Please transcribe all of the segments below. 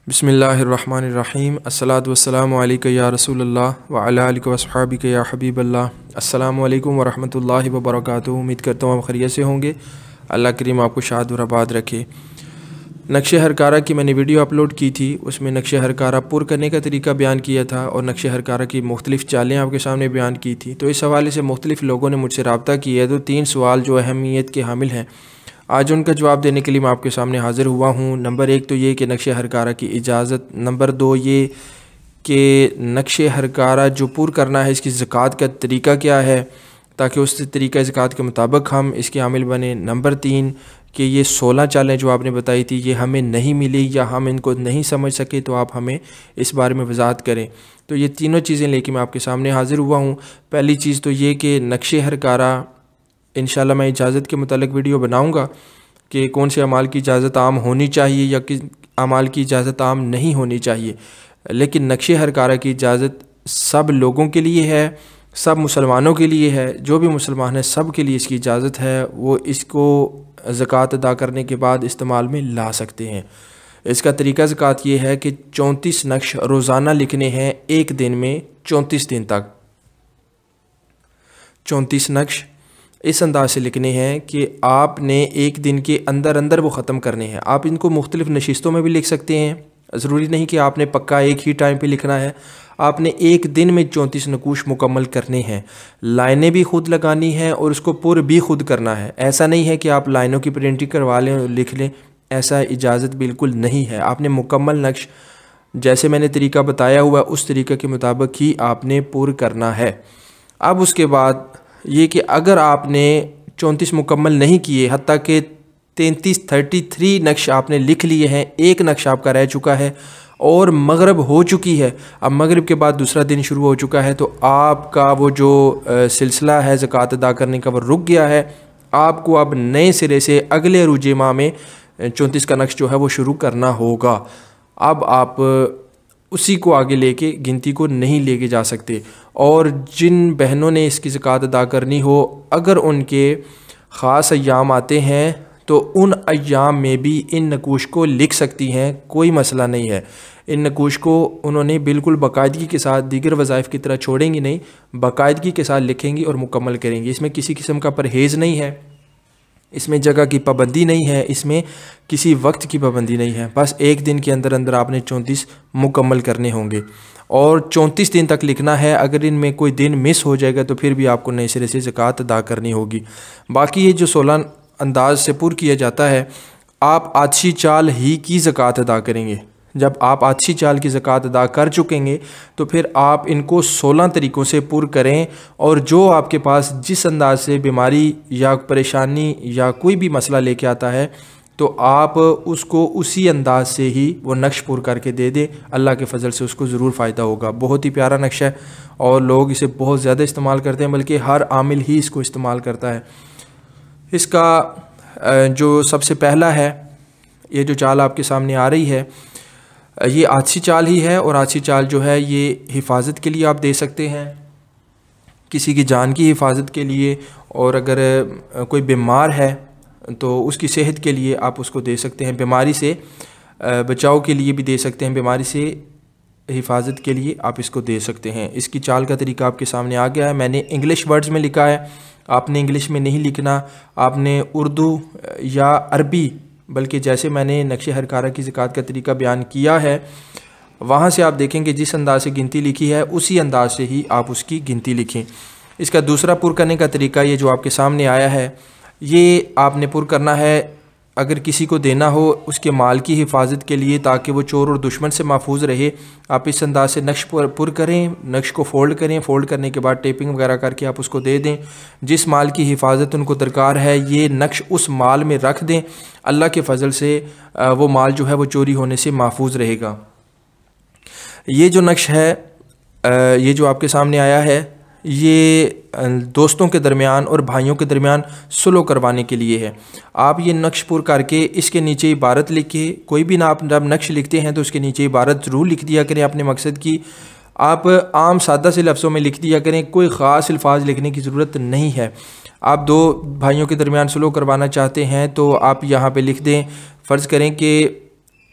बिस्मिल्लाहिर्रहमानिर्रहीम अस्सलातु वस्सलामु अलैका या रसूलल्लाह व अला आलिका व अस्हाबिका या हबीबल्लाह। अस्सलामु अलैकुम व रहमतुल्लाहि व बरकातुहू। उम्मीद करता हूँ आप खैरियत से होंगे। अल्लाह करीम आपको शाद और आबाद रखे। नक्शे हरकारा की मैंने वीडियो अपलोड की थी, उसमें नक्शे हरकारा पुर करने का तरीका बयान किया था और नक्शे हरकारा की मुख्तलिफ़ चालें आपके सामने बयान की थी। तो इस हवाले से मुख्तलिफ़ लोगों ने मुझसे रब्ता किया है। तो 3 सवाल जो अहमियत के हामिल हैं, आज उनका जवाब देने के लिए मैं आपके सामने हाज़िर हुआ हूँ। नंबर 1 तो ये कि नक्शे हरकारा की इजाज़त। नंबर 2 ये कि नक्शे हरकारा जो पुर करना है इसकी ज़कात का तरीका क्या है, ताकि उस तरीक़ा ज़कात के मुताबिक हम इसके हामिल बने। नंबर 3 कि ये 16 चालें जो आपने बताई थी ये हमें नहीं मिली या हम इनको नहीं समझ सके, तो आप हमें इस बारे में वजाहत करें। तो ये तीनों चीज़ें लेके मैं आपके सामने हाज़िर हुआ हूँ। पहली चीज़ तो ये कि नक्शे हरकारा इंशाल्लाह मैं इजाज़त के मुतालिक वीडियो बनाऊंगा कि कौन से अमाल की इजाज़त आम होनी चाहिए या किस अमाल की इजाज़त आम नहीं होनी चाहिए। लेकिन नक्शे हरकारा की इजाज़त सब लोगों के लिए है, सब मुसलमानों के लिए है। जो भी मुसलमान है सब के लिए इसकी इजाज़त है, वो इसको ज़कात अदा करने के बाद इस्तेमाल में ला सकते हैं। इसका तरीका ज़कात ये है कि 34 नक्श रोज़ाना लिखने हैं, एक दिन में 34 दिन तक 34 नक्श इस अंदाज से लिखने हैं कि आपने एक दिन के अंदर अंदर वो ख़त्म करने हैं। आप इनको मुख्तलिफ़ नशिस्तों में भी लिख सकते हैं, ज़रूरी नहीं कि आपने पक्का एक ही टाइम पे लिखना है। आपने एक दिन में 34 नकूश मुकम्मल करने हैं। लाइनें भी खुद लगानी हैं और उसको पुर भी खुद करना है। ऐसा नहीं है कि आप लाइनों की प्रिंटिंग करवा लें और लिख लें, ऐसा इजाज़त बिल्कुल नहीं है। आपने मुकम्मल नक्श जैसे मैंने तरीका बताया हुआ उस तरीके के मुताबिक ही आपने पुर करना है। अब उसके बाद ये कि अगर आपने 34 मुकम्मल नहीं किए, हत्ता कि 33 नक्श आपने लिख लिए हैं, एक नक्श आपका रह चुका है और मगरिब हो चुकी है, अब मगरिब के बाद दूसरा दिन शुरू हो चुका है, तो आपका वो जो सिलसिला है ज़कात अदा करने का वो रुक गया है। आपको अब नए सिरे से अगले रुजे माह में 34 का नक्श जो है वो शुरू करना होगा। अब आप उसी को आगे लेके गिनती को नहीं लेके जा सकते। और जिन बहनों ने इसकी ज़कात अदा करनी हो, अगर उनके ख़ास अय्याम आते हैं तो उन अय्याम में भी इन नकूश को लिख सकती हैं, कोई मसला नहीं है। इन नकूश को उन्होंने बिल्कुल बाकायदगी के साथ दीगर वज़ाइफ की तरह छोड़ेंगी नहीं, बाकायदगी के साथ लिखेंगी और मुकम्मल करेंगी। इसमें किसी किस्म का परहेज़ नहीं है, इसमें जगह की पाबंदी नहीं है, इसमें किसी वक्त की पाबंदी नहीं है। बस एक दिन के अंदर अंदर आपने 34 मुकम्मल करने होंगे और 34 दिन तक लिखना है। अगर इनमें कोई दिन मिस हो जाएगा तो फिर भी आपको नए सिरे से ज़कात अदा करनी होगी। बाकी ये जो 16 अंदाज से पुर किया जाता है, आप आछी चाल ही की ज़कात अदा करेंगे। जब आप आछी चाल की ज़कात अदा कर चुकेंगे तो फिर आप इनको 16 तरीक़ों से पुर करें और जो आपके पास जिस अंदाज से बीमारी या परेशानी या कोई भी मसला लेके आता है तो आप उसको उसी अंदाज से ही वो नक्श पुर करके दे दें। अल्लाह के फ़ज़ल से उसको ज़रूर फ़ायदा होगा। बहुत ही प्यारा नक्शा है और लोग इसे बहुत ज़्यादा इस्तेमाल करते हैं, बल्कि हर आमिल ही इसको इस्तेमाल करता है। इसका जो सबसे पहला है, ये जो चाल आपके सामने आ रही है ये आछी चाल ही है। और आछी चाल जो है ये हिफाजत के लिए आप दे सकते हैं, किसी की जान की हिफाजत के लिए, और अगर कोई बीमार है तो उसकी सेहत के लिए आप उसको दे सकते हैं। बीमारी से बचाव के लिए भी दे सकते हैं, बीमारी से हिफाजत के लिए आप इसको दे सकते हैं। इसकी चाल का तरीका आपके सामने आ गया है। मैंने इंग्लिश वर्ड्स में लिखा है, आपने इंग्लिश में नहीं लिखना, आपने उर्दू या अरबी, बल्कि जैसे मैंने नक्शे हरकारा की ज़कात का तरीका बयान किया है वहाँ से आप देखेंगे जिस अंदाज से गिनती लिखी है उसी अंदाज से ही आप उसकी गिनती लिखें। इसका दूसरा पुर करने का तरीका ये जो आपके सामने आया है, ये आपने पुर करना है अगर किसी को देना हो उसके माल की हिफाजत के लिए, ताकि वो चोर और दुश्मन से महफूज रहे। आप इस अंदाज से नक्श पुर करें, नक्श को फ़ोल्ड करें, फ़ोल्ड करने के बाद टेपिंग वगैरह करके आप उसको दे दें। जिस माल की हिफाजत उनको दरकार है ये नक्श उस माल में रख दें। अल्लाह के फ़ज़ल से वो माल जो है वो चोरी होने से महफूज रहेगा। ये जो नक्श है, ये जो आपके सामने आया है, ये दोस्तों के दरमियान और भाइयों के दरमियान सुलह करवाने के लिए है। आप ये नक्श पुर करके इसके नीचे इबारत लिखे, कोई भी ना आप जब नक्श लिखते हैं तो उसके नीचे इबारत ज़रूर लिख दिया करें अपने मकसद की। आप आम सादा से लफ्ज़ों में लिख दिया करें, कोई ख़ास अल्फाज लिखने की ज़रूरत नहीं है। आप दो भाइयों के दरमियान सुलह करवाना चाहते हैं तो आप यहाँ पे लिख दें, फ़र्ज़ करें कि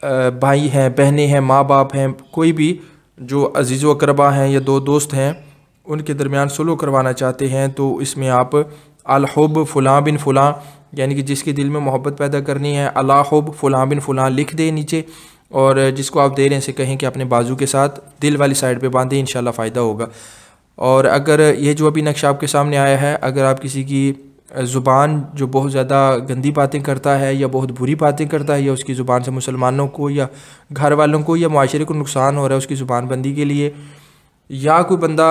भाई हैं, बहनें हैं, माँ बाप हैं, कोई भी जो अजीज़ व अक़रबा हैं या दो दोस्त हैं, उनके दरमियान सुलह करवाना चाहते हैं, तो इसमें आप अल-हुब फ़ुलां बिन फ़ुलां, यानी कि जिसके दिल में मोहब्बत पैदा करनी है, अला हुब फ़ुलां बिन फ़ुलां लिख दें नीचे, और जिसको आप दे रहे हैं से कहें कि अपने बाजू के साथ दिल वाली साइड पे बांधें, इंशाल्लाह फ़ायदा होगा। और अगर ये जो अभी नक्शा आपके सामने आया है, अगर आप किसी की ज़ुबान जो बहुत ज़्यादा गंदी बातें करता है या बहुत बुरी बातें करता है, या उसकी ज़ुबान से मुसलमानों को या घर वालों को या माशरे को नुकसान हो रहा है उसकी ज़ुबान बंदी के लिए, या कोई बंदा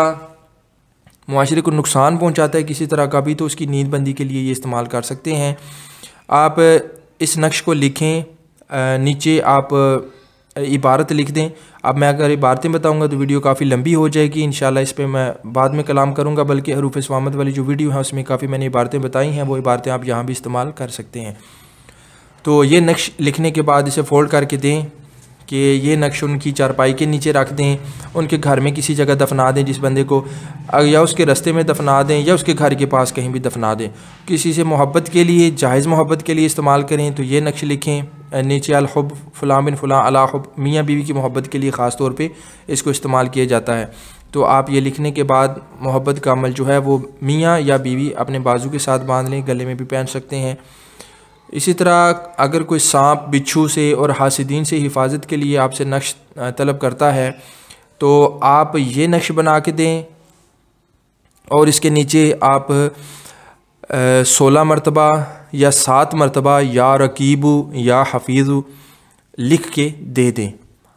माशरे को नुकसान पहुंचाता है किसी तरह का भी, तो उसकी नींद बंदी के लिए ये इस्तेमाल कर सकते हैं। आप इस नक्श को लिखें, नीचे आप इबारत लिख दें। अब मैं अगर इबारतें बताऊंगा तो वीडियो काफ़ी लंबी हो जाएगी, इंशाल्लाह इस पर मैं बाद में कलाम करूंगा, बल्कि हरूफ स्वामत वाली जो वीडियो है उसमें काफ़ी मैंने इबारतें बताई हैं, वो इबारतें आप यहाँ भी इस्तेमाल कर सकते हैं। तो ये नक्श लिखने के बाद इसे फोल्ड करके दें कि ये नक्श उनकी चारपाई के नीचे रख दें, उनके घर में किसी जगह दफना दें जिस बंदे को, या उसके रास्ते में दफना दें या उसके घर के पास कहीं भी दफना दें। किसी से मोहब्बत के लिए, जायज़ मोहब्बत के लिए इस्तेमाल करें तो ये नक्श लिखें, नीचे अल-हुब फ़ुलां बिन फ़ुलां अला हुब, मियाँ बीवी की मोहब्बत के लिए ख़ास तौर पे इसको इस्तेमाल किया जाता है। तो आप ये लिखने के बाद मोहब्बत का अमल जो है वो मियाँ या बीवी अपने बाजू के साथ बांध लें, गले में भी पहन सकते हैं। इसी तरह अगर कोई सांप, बिच्छू से और हासिदीन से हिफाजत के लिए आपसे नक्श तलब करता है तो आप ये नक्श बना के दें, और इसके नीचे आप 16 मरतबा या 7 मरतबा या रकीबू या हफीज़ू लिख के दे दें।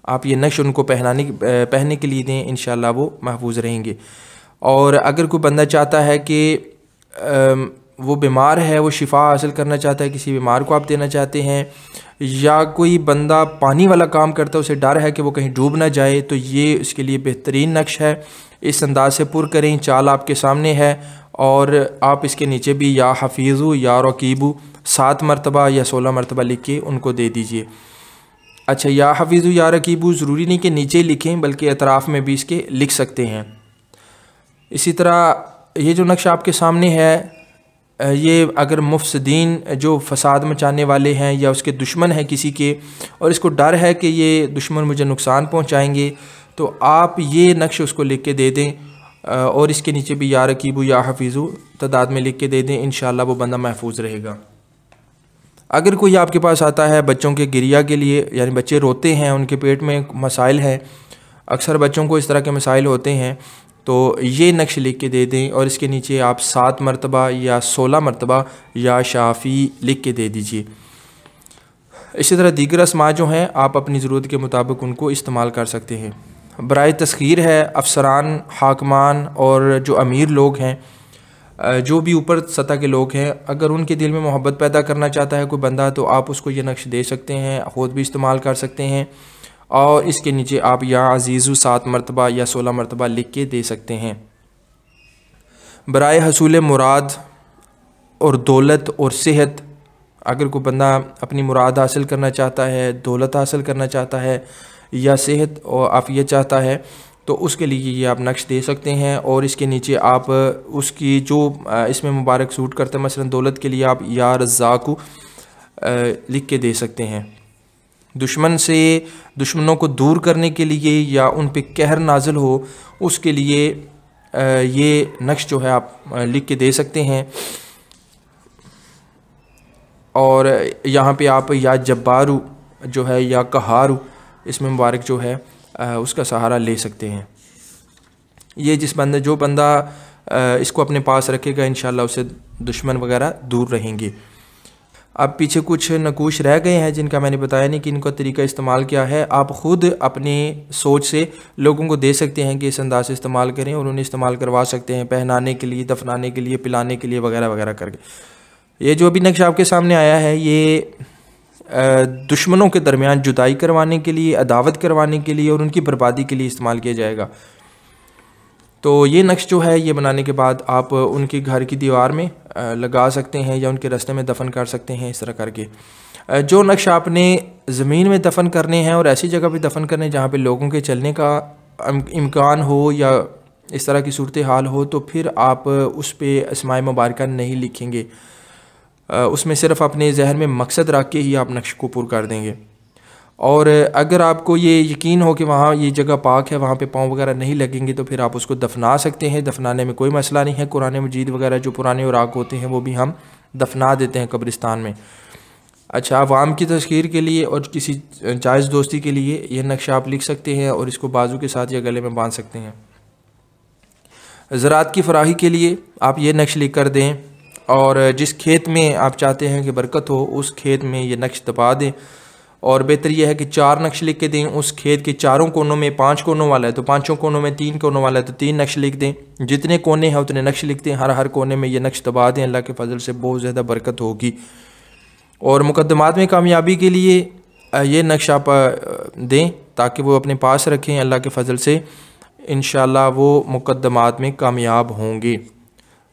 आप ये नक्श उनको पहनने के लिए दें, इंशाल्लाह वो महफूज रहेंगे। और अगर कोई बंदा चाहता है कि वो बीमार है, वो शिफा हासिल करना चाहता है, किसी बीमार को आप देना चाहते हैं, या कोई बंदा पानी वाला काम करता है, उसे डर है कि वो कहीं डूब ना जाए, तो ये इसके लिए बेहतरीन नक्श है। इस अंदाज से पुर करें, चाल आपके सामने है, और आप इसके नीचे भी या हफीज़ू या रकीबू 7 मरतबा या 16 मरतबा लिख के उनको दे दीजिए। अच्छा, या हफीज़ू या रकीबू ज़रूरी नहीं कि नीचे लिखें, बल्कि अतराफ़ में भी इसके लिख सकते हैं। इसी तरह ये जो नक्शा आपके सामने है, ये अगर मुफसदीन जो फ़साद मचाने वाले हैं या उसके दुश्मन हैं किसी के, और इसको डर है कि ये दुश्मन मुझे नुकसान पहुंचाएंगे, तो आप ये नक्श उसको लिख के दे दें, और इसके नीचे भी या रकीबू या हफीज़ू तादाद में लिख के दे दें, इंशाल्लाह वो बंदा महफूज रहेगा। अगर कोई आपके पास आता है बच्चों के गिरिया के लिए, यानी बच्चे रोते हैं, उनके पेट में मसाइल हैं, अक्सर बच्चों को इस तरह के मसाइल होते हैं, तो ये नक्श लिख के दे दें, और इसके नीचे आप 7 मरतबा या 16 मरतबा या शाफ़ी लिख के दे दीजिए। इसी तरह दीगर अस्मा जो हैं आप अपनी ज़रूरत के मुताबिक उनको इस्तेमाल कर सकते हैं। बराए तस्खीर है, अफसरान, हाकमान और जो अमीर लोग हैं, जो भी ऊपर सतह के लोग हैं, अगर उनके दिल में मोहब्बत पैदा करना चाहता है कोई बंदा, तो आप उसको ये नक्श दे सकते हैं, ख़ुद भी इस्तेमाल कर सकते हैं, और इसके नीचे आप या अजीज़ू 7 मरतबा या 16 मरतबा लिख के दे सकते हैं। बराए हसूल मुराद और दौलत और सेहत, अगर कोई बंदा अपनी मुराद हासिल करना चाहता है, दौलत हासिल करना चाहता है या सेहत और आफियत चाहता है, तो उसके लिए ये आप नक्श दे सकते हैं, और इसके नीचे आप उसकी जो इसमें मुबारक सूट करते हैं, मसलन दौलत के लिए आप या रज़्ज़ाक़ु लिख के दे सकते हैं। दुश्मनों को दूर करने के लिए या उन पे कहर नाजिल हो, उसके लिए ये नक्श जो है आप लिख के दे सकते हैं। और यहाँ पे आप या जब्बारू जो है या कहारू, इसमें मुबारक जो है उसका सहारा ले सकते हैं। ये जो बंदा इसको अपने पास रखेगा, इंशाल्लाह उससे दुश्मन वगैरह दूर रहेंगे। अब पीछे कुछ नकूश रह गए हैं जिनका मैंने बताया नहीं कि इनका तरीका इस्तेमाल क्या है। आप ख़ुद अपनी सोच से लोगों को दे सकते हैं कि इस अंदाज से इस्तेमाल करें, और उन्हें इस्तेमाल करवा सकते हैं पहनाने के लिए, दफनाने के लिए, पिलाने के लिए वगैरह वगैरह करके। ये जो अभी नक्शा आपके सामने आया है, ये दुश्मनों के दरमियान जुदाई करवाने के लिए, अदावत करवाने के लिए और उनकी बर्बादी के लिए इस्तेमाल किया जाएगा। तो ये नक्श जो है ये बनाने के बाद आप उनके घर की दीवार में लगा सकते हैं या उनके रास्ते में दफन कर सकते हैं, इस तरह करके। जो नक्श आपने ज़मीन में दफन करने हैं और ऐसी जगह पे दफन करने जहाँ पे लोगों के चलने का इम्कान हो या इस तरह की सूरत हाल हो, तो फिर आप उस पर अस्माए मुबारका नहीं लिखेंगे, उसमें सिर्फ अपने जहन में मकसद रख के ही आप नक्श को पुर कर देंगे। और अगर आपको ये यकीन हो कि वहाँ ये जगह पाक है, वहाँ पे पाँव वगैरह नहीं लगेंगे, तो फिर आप उसको दफना सकते हैं। दफनाने में कोई मसला नहीं है। कुरान मजीद वगैरह जो पुराने औराक होते हैं वो भी हम दफना देते हैं कब्रिस्तान में। अच्छा, अवाम की तस्खीर के लिए और किसी जायज़ दोस्ती के लिए ये नक्शा आप लिख सकते हैं और इसको बाजू के साथ या गले में बांध सकते हैं। ज़राअत की फराही के लिए आप ये नक्श लिख कर दें, और जिस खेत में आप चाहते हैं कि बरकत हो उस खेत में ये नक्श दबा दें। और बेहतर यह है कि 4 नक्श लिख के दें। उस खेत के चारों कोनों में 5 कोनों वाला है तो 5 कोनों में, 3 कोनों वाला है तो 3 नक्श लिख दें। जितने कोने हैं उतने नक्श लिख दें। हर कोने में ये नक्श दबा दें। अल्लाह के फजल से बहुत ज़्यादा बरकत होगी। और मुकद्दमात में कामयाबी के लिए ये नक्श आप दें ताकि वो अपने पास रखें। अल्लाह के फजल से इंशाअल्लाह वो मुकद्दमात में कामयाब होंगे।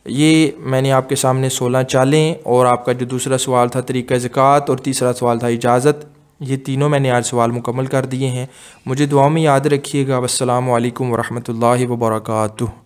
ये मैंने आपके सामने 16 चालें, और आपका जो दूसरा सवाल था तरीक़ा ज़कात, और तीसरा सवाल था इजाज़त, ये तीनों मैंने आज सवाल मुकम्मल कर दिए हैं। मुझे दुआ में याद रखिएगा। वस्सलामु अलैकुम वरहमतुल्लाहि वबरकातुहू।